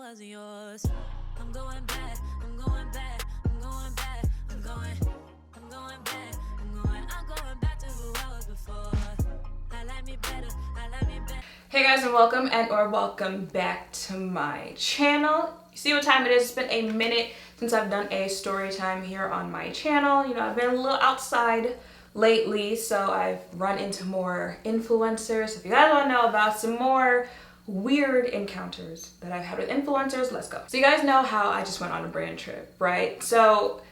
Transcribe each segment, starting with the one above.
wasn't yours. I'm going back, I'm going back, I'm going back, I'm going back, I'm going back to who I was before. I like me better, I like me better. Hey guys, and welcome back to my channel. You see what time it is? It's been a minute since I've done a story time here on my channel. You know, I've been a little outside lately, so I've run into more influencers. If you guys want to know about some more weird encounters that I've had with influencers, let's go. So you guys know how I just went on a brand trip, right? So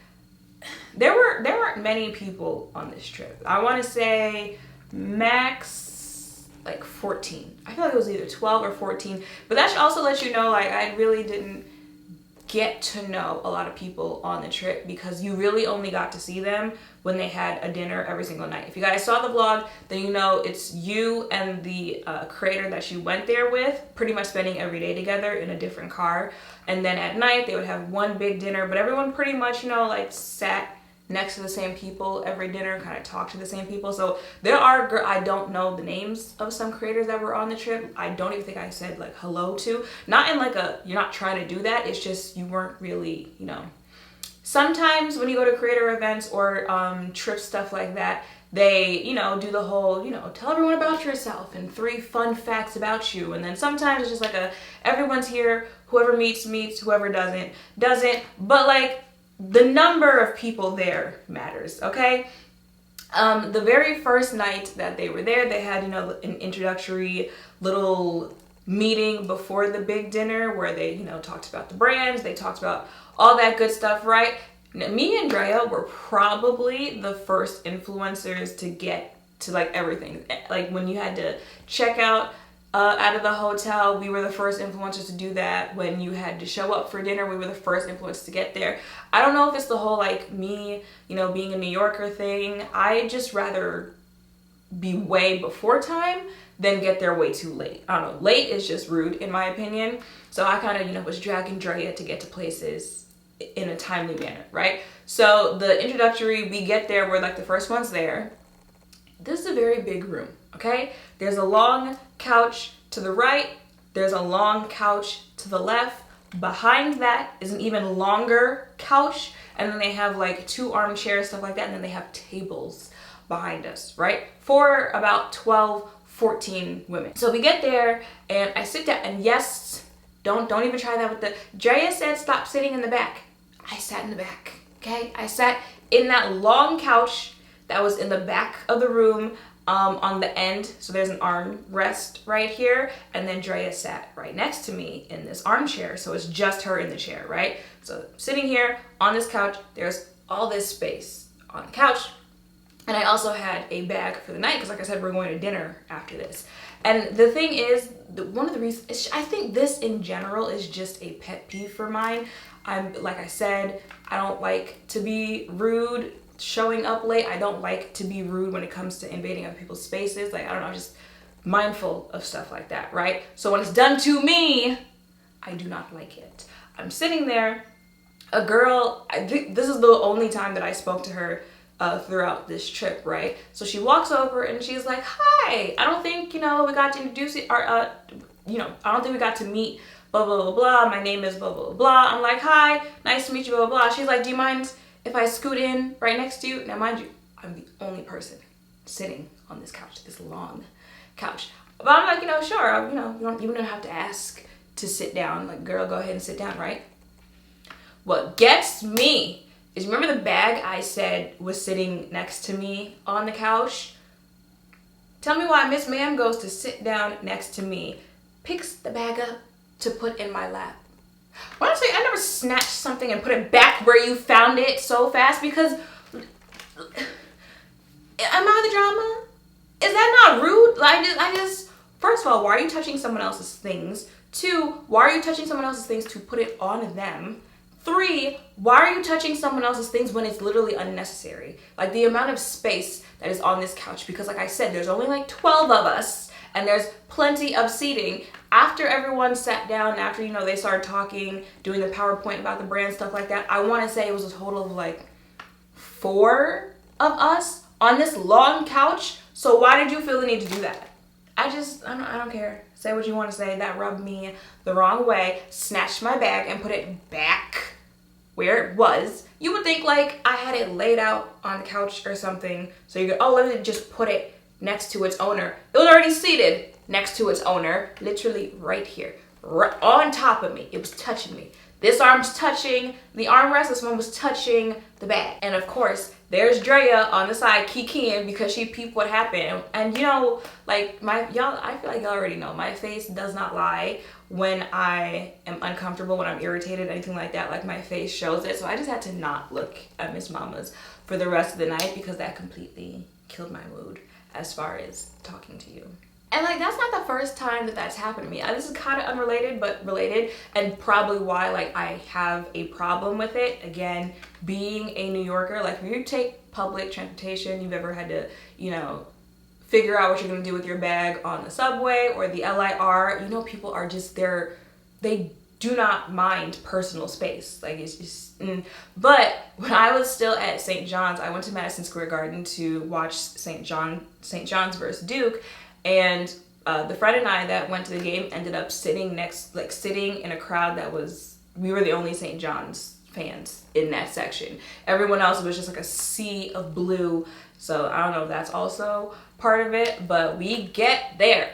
there weren't many people on this trip. I want to say max like 14. I feel like it was either 12 or 14, but that should also let you know, like, I really didn't get to know a lot of people on the trip because you really only got to see them when they had a dinner every single night. If you guys saw the vlog, then you know it's you and the creator that she went there with pretty much spending every day together in a different car, and then at night they would have one big dinner, but everyone pretty much, you know, like sat next to the same people every dinner, kind of talk to the same people. So there are, I don't know the names of some creators that were on the trip. I don't even think I said like hello to, not in like a, you're not trying to do that, it's just you weren't really, you know. Sometimes when you go to creator events or trip stuff like that, they, you know, do the whole, you know, tell everyone about yourself and 3 fun facts about you. And then sometimes it's just like a, everyone's here, whoever meets, whoever doesn't. But like, the number of people there matters, okay? The very first night that they were there, they had, you know, an introductory little meeting before the big dinner where they, you know, talked about the brands, they talked about all that good stuff, right? Now, me and Drea were probably the first influencers to get to like everything. Like when you had to check out of the hotel, we were the first influencers to do that. When you had to show up for dinner, we were the first influencers to get there. I don't know if it's the whole like me, you know, being a New Yorker thing. I just rather be way before time than get there way too late. I don't know, late is just rude in my opinion. So I kind of, you know, was dragging Drea to get to places in a timely manner, right? So the introductory, we get there, we're like the first ones there. This is a very big room, okay? There's a long couch to the right, there's a long couch to the left. Behind that is an even longer couch, and then they have like 2 armchairs, stuff like that, and then they have tables behind us, right? For about 12, 14 women. So we get there, and I sit down, and yes, don't even try that with the, Drea said stop sitting in the back. I sat in the back, okay? I sat in that long couch that was in the back of the room, on the end. So there's an arm rest right here, and then Drea sat right next to me in this armchair, so it's just her in the chair, right? So sitting here on this couch, there's all this space on the couch, and I also had a bag for the night because, like I said, we're going to dinner after this. And the thing is, one of the reasons, I think this in general is just a pet peeve for mine. Like I said, I don't like to be rude showing up late. I don't like to be rude when it comes to invading other people's spaces. Like, I don't know, just mindful of stuff like that, right? So when it's done to me, I do not like it. I'm sitting there, a girl, I think this is the only time that I spoke to her throughout this trip, right? So she walks over and she's like, hi, I don't think, you know, we got to introduce it, or, you know, I don't think we got to meet blah, blah, blah, blah. My name is blah, blah, blah, blah. I'm like, hi, nice to meet you, blah, blah, blah. She's like, do you mind if I scoot in right next to you? Now, mind you, I'm the only person sitting on this couch, this long couch. But I'm like, you know, sure, you know, you don't have to ask to sit down. Like, girl, go ahead and sit down, right? What gets me is, remember the bag I said was sitting next to me on the couch? Tell me why Miss Ma'am goes to sit down next to me, picks the bag up to put in my lap. Honestly, I never snatched something and put it back where you found it so fast because, am I the drama? Is that not rude? I just, first of all, why are you touching someone else's things? 2, why are you touching someone else's things to put it on them? 3, why are you touching someone else's things when it's literally unnecessary? Like the amount of space that is on this couch, because like I said, there's only like 12 of us and there's plenty of seating. After everyone sat down, after, you know, they started talking, doing the PowerPoint about the brand, stuff like that, I want to say it was a total of like 4 of us on this long couch. So why did you feel the need to do that? I don't care. say what you want to say, that rubbed me the wrong way, snatched my bag and put it back where it was. You would think like I had it laid out on the couch or something, so you go, oh, let me just put it next to its owner. It was already seated next to its owner, literally right here, right on top of me. It was touching me. This arm's touching the armrest, this one was touching the bag. And of course, there's Drea on the side kikiing because she peeped what happened. And you know, like y'all, I feel like y'all already know, my face does not lie when I am uncomfortable, when I'm irritated, anything like that. Like my face shows it. So I just had to not look at Miss Mama's for the rest of the night because that completely killed my mood as far as talking to you. And like, that's not the first time that that's happened to me. This is kind of unrelated, but related, and probably why like I have a problem with it. Again, being a New Yorker, like when you take public transportation, you've ever had to, you know, figure out what you're gonna do with your bag on the subway or the LIR, you know, people are just there, they do not mind personal space. Like it's just, But when I was still at St. John's, I went to Madison Square Garden to watch St. John's versus Duke. And the friend and I that went to the game ended up sitting in a crowd that was, we were the only St. John's fans in that section. Everyone else was just like a sea of blue. So I don't know if that's also part of it, but we get there.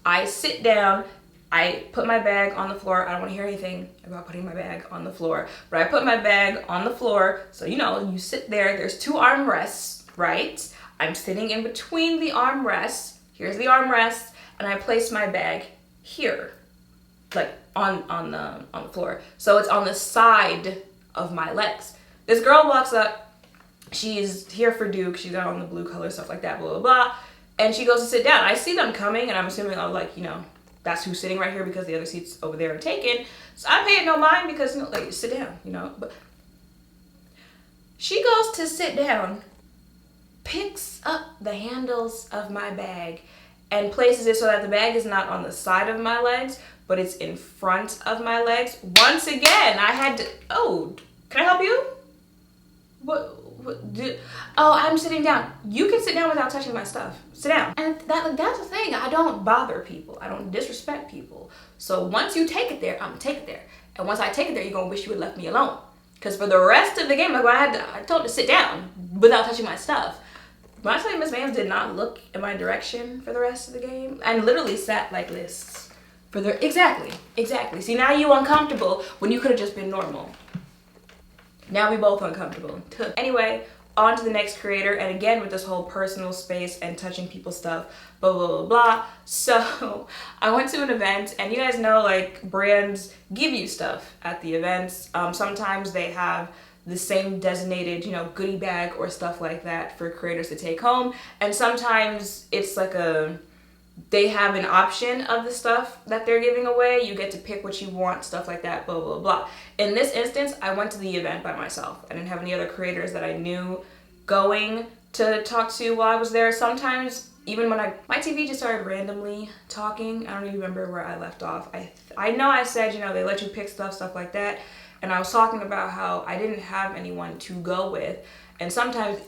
I sit down, I put my bag on the floor. I don't want to hear anything about putting my bag on the floor, but I put my bag on the floor. So, you know, you sit there, there's 2 armrests, right? I'm sitting in between the armrests. Here's the armrest, and I place my bag here, like on the floor. So it's on the side of my legs. This girl walks up. She's here for Duke. She's got on the blue color, stuff like that, blah, blah, blah. And she goes to sit down. I see them coming, and I'm assuming, oh, like, you know, that's who's sitting right here because the other seats over there are taken. So I pay it no mind because, you know, like, sit down, you know. But she goes to sit down, picks up the handles of my bag and places it so that the bag is not on the side of my legs, but it's in front of my legs. Once again, I had to, oh, can I help you? Oh, I'm sitting down. You can sit down without touching my stuff. Sit down. And that's the thing. I don't bother people. I don't disrespect people. So once you take it there, I'm gonna take it there. And once I take it there, you're gonna wish you would left me alone. Because for the rest of the game, like I told her to sit down without touching my stuff. When I tell you Miss Mams did not look in my direction for the rest of the game, and literally sat like this for the, exactly. See, now you uncomfortable when you could have just been normal. Now we both uncomfortable. Anyway, on to the next creator, and again with this whole personal space and touching people's stuff, blah, blah, blah, blah. So I went to an event, and you guys know like brands give you stuff at the events. Sometimes they have the same designated, you know, goodie bag or stuff like that for creators to take home. And sometimes it's like they have an option of the stuff that they're giving away. You get to pick what you want, stuff like that, blah, blah, blah. In this instance, I went to the event by myself. I didn't have any other creators that I knew going to talk to while I was there. Sometimes, even when my TV just started randomly talking, I don't even remember where I left off. I know I said, you know, they let you pick stuff like that. And I was talking about how I didn't have anyone to go with. And sometimes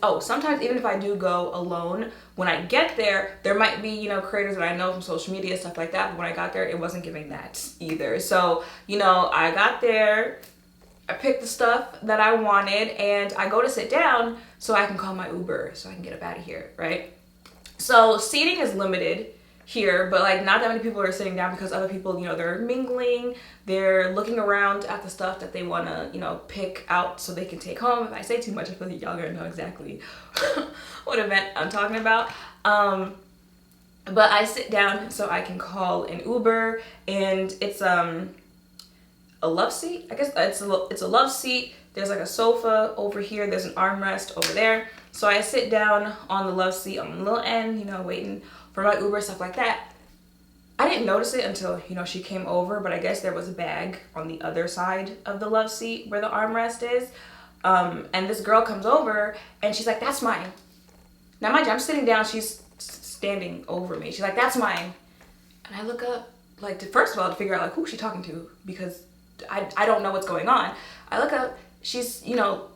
even if I do go alone, when I get there, there might be, you know, creators that I know from social media, stuff like that. But when I got there, it wasn't giving that either. So, you know, I got there, I picked the stuff that I wanted, and I go to sit down so I can call my Uber so I can get up out of here, right? So seating is limited here, but like not that many people are sitting down because other people, you know, they're mingling, they're looking around at the stuff that they want to, you know, pick out so they can take home. If I say too much, I feel like y'all gonna know exactly what event I'm talking about. But I sit down so I can call an Uber, and it's a love seat. I guess it's a love seat. There's like a sofa over here. There's an armrest over there. So I sit down on the love seat on the little end, you know, waiting for my Uber, stuff like that. I didn't notice it until, you know, she came over, but I guess there was a bag on the other side of the love seat where the armrest is. And this girl comes over and she's like, that's mine. Now mind you, I'm sitting down, she's standing over me. She's like, that's mine. And I look up, like, first of all, to figure out like who she's talking to, because I don't know what's going on. I look up, she's, you know,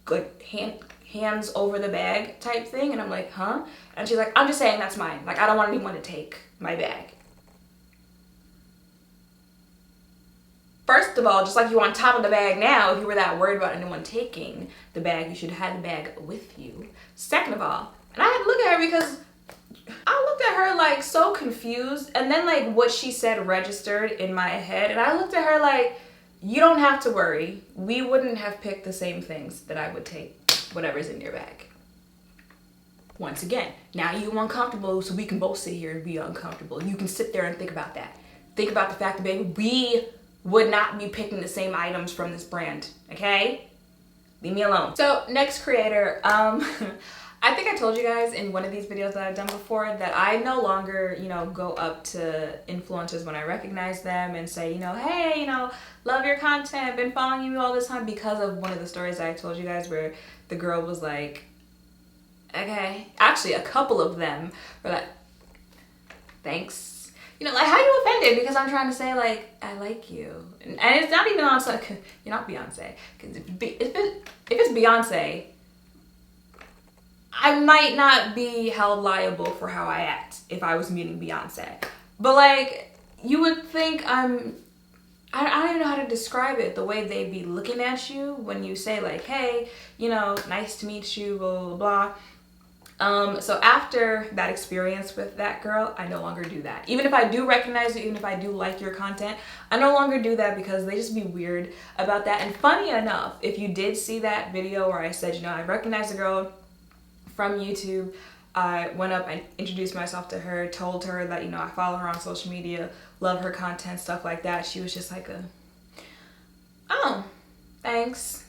like hands over the bag type thing, and I'm like, huh? And she's like, I'm just saying that's mine. Like, I don't want anyone to take my bag. First of all, just like you on top of the bag now, if you were that worried about anyone taking the bag, you should have had the bag with you. Second of all, and I had to look at her because I looked at her like so confused, and then like what she said registered in my head, and I looked at her like, you don't have to worry. We wouldn't have picked the same things that I would take, whatever's in your bag. Once again, now you uncomfortable, so we can both sit here and be uncomfortable. You can sit there and think about that. Think about the fact that, baby, we would not be picking the same items from this brand, okay? Leave me alone. So, next creator, I think I told you guys in one of these videos that I've done before that I no longer, go up to influencers when I recognize them and say, hey, love your content, been following you all this time, because of one of the stories that I told you guys where the girl was like, okay. Actually, a couple of them were like, thanks. Like, how are you offended? Because I'm trying to say, like, I like you. And it's not even on, you're not Beyonce. Because if it's Beyonce, I might not be held liable for how I act if I was meeting Beyonce. But, like, you would think I don't even know how to describe it, the way they be looking at you when you say, like, hey, nice to meet you, blah, blah, blah. So after that experience with that girl, I no longer do that. Even if I do recognize you, even if I do like your content, I no longer do that because they just be weird about that. And funny enough, if you did see that video where I said, I recognize the girl from YouTube, I went up and introduced myself to her, told her that, I follow her on social media, love her content, stuff like that. She was just like, oh, thanks.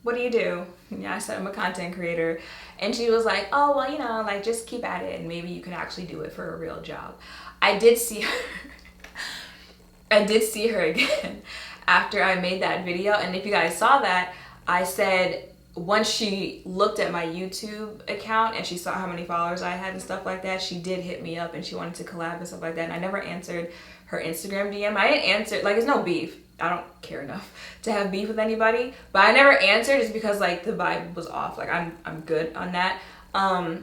What do you do? I said, I'm a content creator. And she was like, oh, well, like, just keep at it and maybe you can actually do it for a real job. I did see her again after I made that video. And if you guys saw that, I said, once she looked at my YouTube account and she saw how many followers I had and stuff like that, she did hit me up and she wanted to collab and stuff like that. And I never answered her Instagram DM. I didn't answer, like, it's no beef. I don't care enough to have beef with anybody, but I never answered just because, like, the vibe was off. Like, I'm good on that. I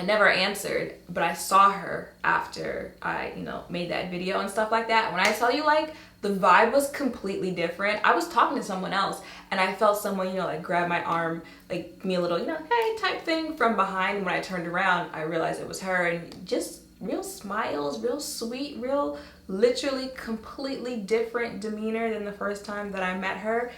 never answered, but I saw her after I, made that video and stuff like that. When I tell you, like, the vibe was completely different. I was talking to someone else and I felt someone, like, grab my arm, like, give me a little, hey, type thing from behind. And when I turned around, I realized it was her, and just real smiles, real sweet, real literally completely different demeanor than the first time that I met her.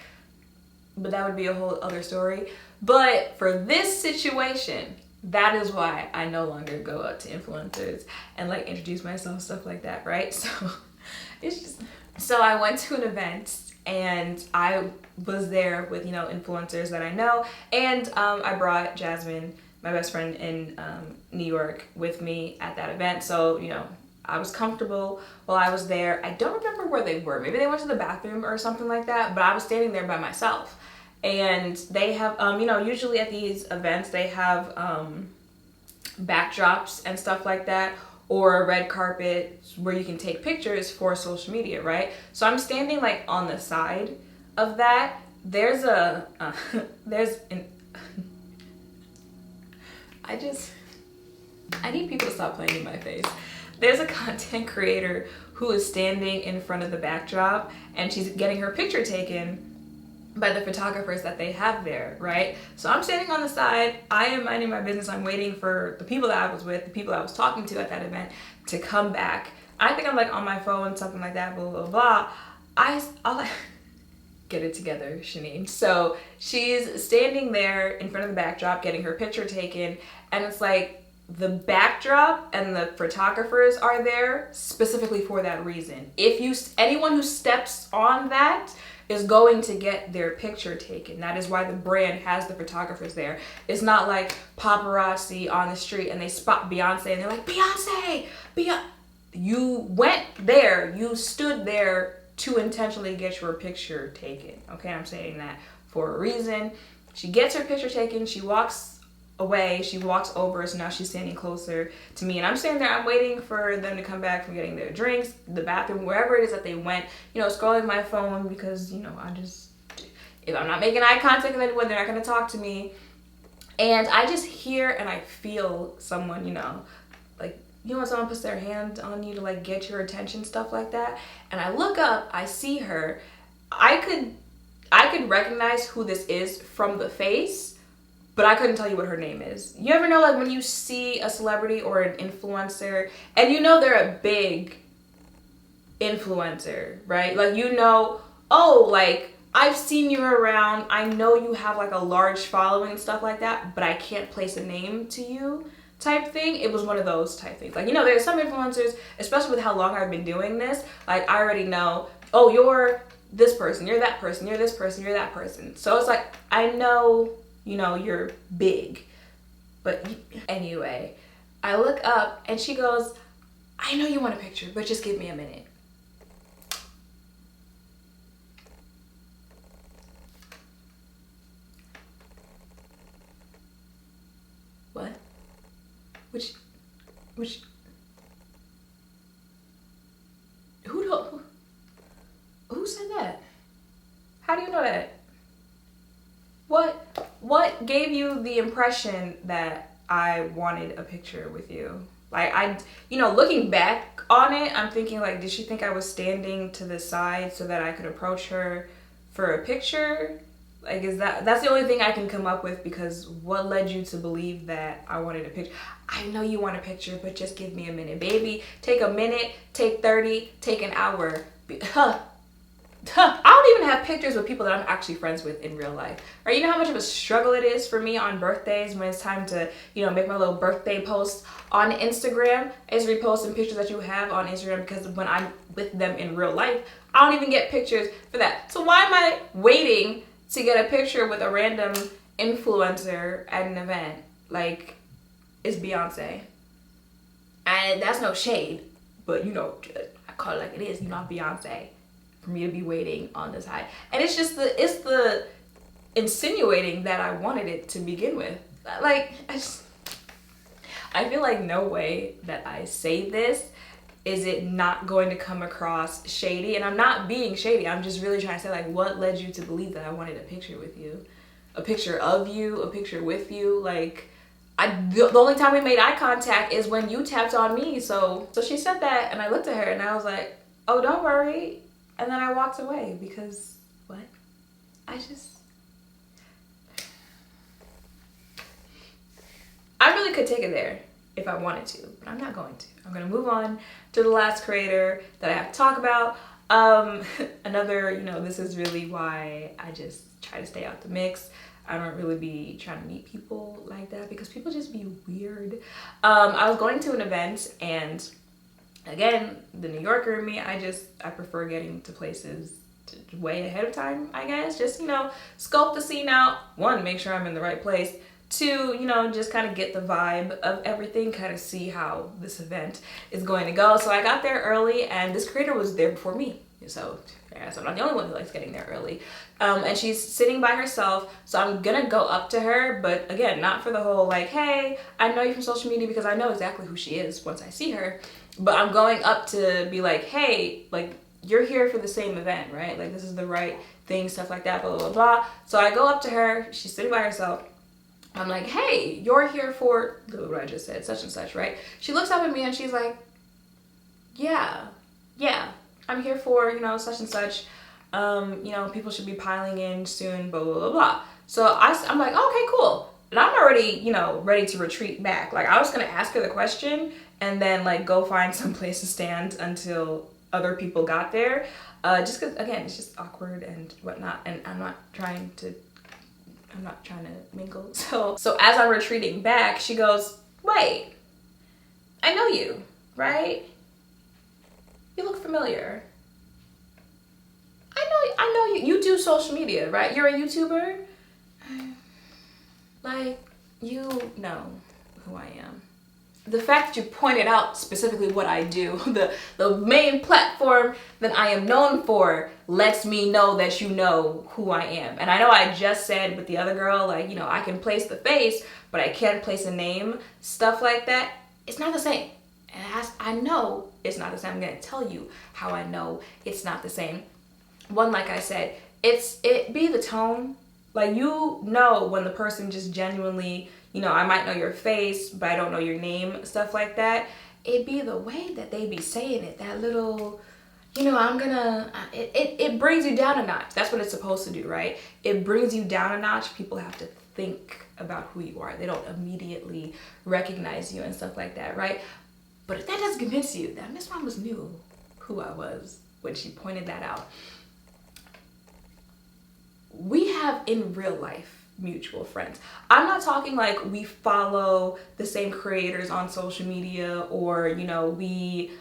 But that would be a whole other story. But for this situation, that is why I no longer go up to influencers and, like, introduce myself, stuff like that, right? So it's just, so I went to an event and I was there with, influencers that I know, and I brought Jasmine, my best friend in New York, with me at that event. So, I was comfortable while I was there. I don't remember where they were. Maybe they went to the bathroom or something like that, but I was standing there by myself. And they have, usually at these events, they have backdrops and stuff like that, or a red carpet where you can take pictures for social media, right? So I'm standing, like, on the side of that. There's I need people to stop playing in my face. There's a content creator who is standing in front of the backdrop and she's getting her picture taken by the photographers that they have there, right? So I'm standing on the side, I am minding my business, I'm waiting for the people that I was with, the people I was talking to at that event to come back. I think I'm, like, on my phone, something like that, blah, blah, blah. I'll like, get it together, Shanine. So she's standing there in front of the backdrop getting her picture taken, and it's like, the backdrop and the photographers are there specifically for that reason. Anyone who steps on that is going to get their picture taken. That is why the brand has the photographers there. It's not like paparazzi on the street and they spot Beyonce and they're like, Beyonce. You went there, you stood there to intentionally get your picture taken. Okay, I'm saying that for a reason. She gets her picture taken, she walks away, she walks over, so now she's standing closer to me, and I'm standing there, I'm waiting for them to come back from getting their drinks, the bathroom, wherever it is that they went, scrolling my phone because, if I'm not making eye contact with anyone, they're not going to talk to me. And I just hear and I feel someone, like, when someone puts their hand on you to, like, get your attention, stuff like that, and I look up, I see her, I could recognize who this is from the face, but I couldn't tell you what her name is. You ever know, like, when you see a celebrity or an influencer and you know they're a big influencer, right? Like, you know, oh, like, I've seen you around, I know you have like a large following and stuff like that, but I can't place a name to you type thing. It was one of those type things. Like, you know, there's some influencers, especially with how long I've been doing this, like, I already know, oh, you're this person, you're that person, you're this person, you're that person. So it's like, I know, you know, you're big. But anyway, I look up and she goes, I know you want a picture, but just give me a minute. What? Which, who said that? How do you know that? What gave you the impression that I wanted a picture with you? Like, you know, looking back on it, I'm thinking, like, did she think I was standing to the side so that I could approach her for a picture? Like, that's the only thing I can come up with, because what led you to believe that I wanted a picture? I know you want a picture, but just give me a minute. Baby, take a minute, take 30, take an hour. I don't even have pictures with people that I'm actually friends with in real life. Right? You know how much of a struggle it is for me on birthdays when it's time to, you know, make my little birthday post on Instagram. I just reposting pictures that you have on Instagram, because when I'm with them in real life, I don't even get pictures for that. So why am I waiting to get a picture with a random influencer at an event? Like, it's Beyonce. And that's no shade, but, you know, I call it like it is. You're not Beyonce for me to be waiting on the side. And it's just the insinuating that I wanted it to begin with. Like, I feel like no way that I say this is it not going to come across shady. And I'm not being shady. I'm just really trying to say, like, what led you to believe that I wanted a picture with you? A picture of you, a picture with you. Like, the only time we made eye contact is when you tapped on me. So she said that, and I looked at her and I was like, oh, don't worry. And then I walked away because, what? I really could take it there if I wanted to, but I'm not going to. I'm going to move on to the last creator that I have to talk about. Another, you know, this is really why I just try to stay out the mix. I don't really be trying to meet people like that because people just be weird. I was going to an event, and again, the New Yorker in me, I prefer getting to places way ahead of time, I guess. Just, you know, scope the scene out. One, make sure I'm in the right place. Two, you know, just kind of get the vibe of everything, kind of see how this event is going to go. So I got there early, and this creator was there before me. So I guess I'm not the only one who likes getting there early. And she's sitting by herself, so I'm gonna go up to her, but again, not for the whole like, hey, I know you from social media, because I know exactly who she is once I see her. But I'm going up to be like, hey, like, you're here for the same event, right? Like, this is the right thing, stuff like that, blah, blah, blah. So I go up to her, she's sitting by herself. I'm like, hey, you're here for what I just said, such and such, right? She looks up at me and she's like, yeah, I'm here for, you know, such and such. You know, people should be piling in soon, blah, blah, blah, blah. So I'm like, okay, cool. And I'm already, you know, ready to retreat back. Like, I was going to ask her the question and then, like, go find some place to stand until other people got there. Just because, again, it's just awkward and whatnot. And I'm not trying to mingle. So as I'm retreating back, she goes, wait, I know you, right? You look familiar. I know you. You do social media, right? You're a YouTuber? Like, you know who I am. The fact that you pointed out specifically what I do, the main platform that I am known for, lets me know that you know who I am. And I know I just said with the other girl, like, you know, I can place the face, but I can't place a name, stuff like that. It's not the same. And I know it's not the same. I'm gonna tell you how I know it's not the same. One, like I said, it be the tone. Like, you know when the person just genuinely, you know, I might know your face, but I don't know your name, stuff like that. It be the way that they be saying it, that little, you know, it brings you down a notch. That's what it's supposed to do, right? It brings you down a notch. People have to think about who you are. They don't immediately recognize you and stuff like that, right? But if that doesn't convince you that Miss Mamas knew who I was when she pointed that out. We have in real life mutual friends. I'm not talking like we follow the same creators on social media, or, you know, we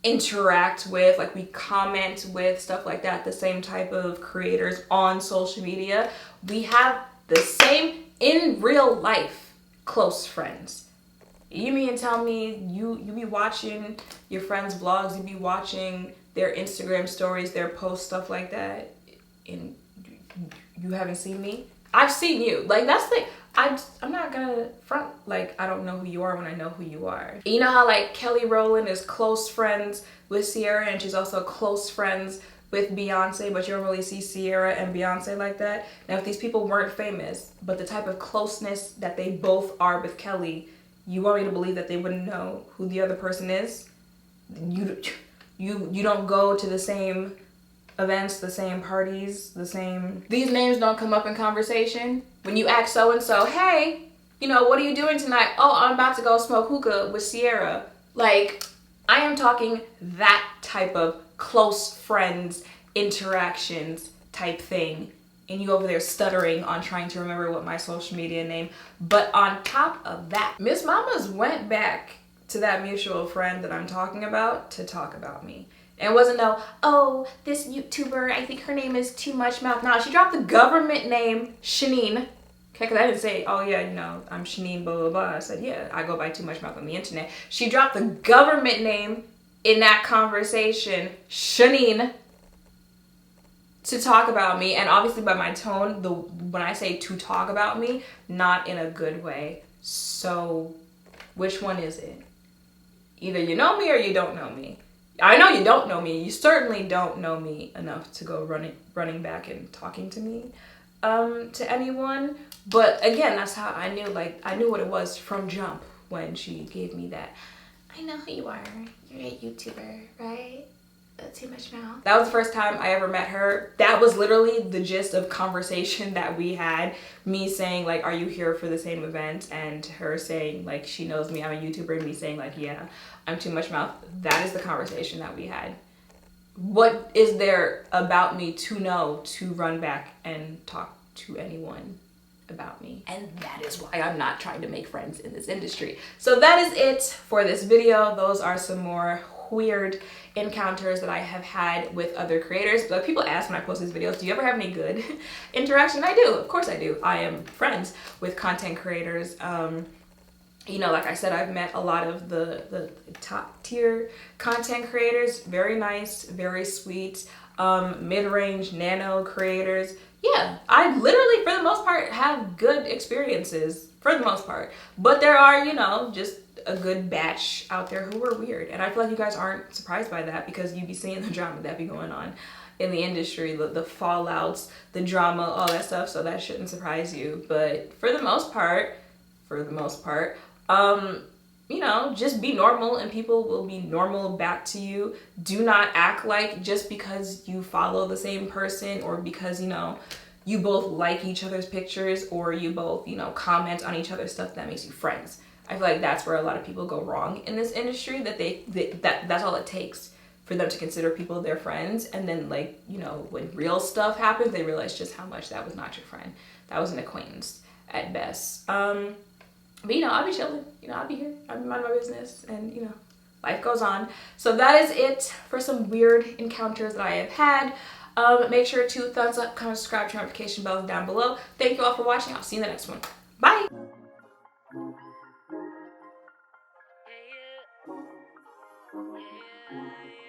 interact with, like we comment with, stuff like that, the same type of creators on social media. We have the same in real life close friends. You mean tell me you be watching your friends' vlogs, you be watching their Instagram stories, their posts, stuff like that, and you haven't seen me? I've seen you. Like, that's the, I'm not gonna front like I don't know who you are when I know who you are. You know how like Kelly Rowland is close friends with Sierra, and she's also close friends with Beyonce, but you don't really see Sierra and Beyonce like that. Now, if these people weren't famous, but the type of closeness that they both are with Kelly, you want me to believe that they wouldn't know who the other person is? You don't go to the same events, the same parties, the same... These names don't come up in conversation. When you ask so-and-so, hey, you know, what are you doing tonight? Oh, I'm about to go smoke hookah with Sierra. Like, I am talking that type of close friends, interactions type thing. And you over there stuttering on trying to remember what my social media name. But on top of that, Miss Mamas went back to that mutual friend that I'm talking about to talk about me. And it wasn't no, oh, this YouTuber, I think her name is Too Much Mouth. No, she dropped the government name, Shanine. Okay, because I didn't say, oh yeah, you know, I'm Shanine, blah, blah, blah. I said, yeah, I go by Too Much Mouth on the internet. She dropped the government name in that conversation, Shanine, to talk about me. And obviously by my tone, when I say to talk about me, not in a good way. So which one is it? Either you know me or you don't know me. I know you don't know me. You certainly don't know me enough to go running back and talking to me to anyone. But again, that's how I knew, like, I knew what it was from jump when she gave me that. I know who you are. You're a YouTuber, right? Too Much Mouth. That was the first time I ever met her. That was literally the gist of conversation that we had. Me saying like, are you here for the same event? And her saying like, she knows me, I'm a YouTuber, and me saying like, yeah, I'm Too Much Mouth. That is the conversation that we had. What is there about me to know to run back and talk to anyone about me? And that is why I'm not trying to make friends in this industry. So that is it for this video. Those are some more weird encounters that I have had with other creators. But people ask when I post these videos, do you ever have any good interaction? I do, of course I do. I am friends with content creators. You know, like I said, I've met a lot of the top tier content creators. Very nice, very sweet, mid-range nano creators. Yeah, I literally, for the most part, have good experiences, for the most part. But there are, you know, just a good batch out there who are weird. And I feel like you guys aren't surprised by that, because you be seeing the drama that be going on in the industry, the fallouts, the drama, all that stuff. So that shouldn't surprise you. But for the most part, you know, just be normal and people will be normal back to you. Do not act like just because you follow the same person, or because, you know, you both like each other's pictures, or you both, you know, comment on each other's stuff, that makes you friends. I feel like that's where a lot of people go wrong in this industry, that that's all it takes for them to consider people their friends. And then, like, you know, when real stuff happens, they realize just how much that was not your friend. That was an acquaintance at best. But, you know, I'll be chilling. You know, I'll be here. I'll be minding my business. And, you know, life goes on. So that is it for some weird encounters that I have had. Make sure to thumbs up, comment, subscribe, turn notification bells down below. Thank you all for watching. I'll see you in the next one. Bye! Yeah, yeah. Yeah, yeah.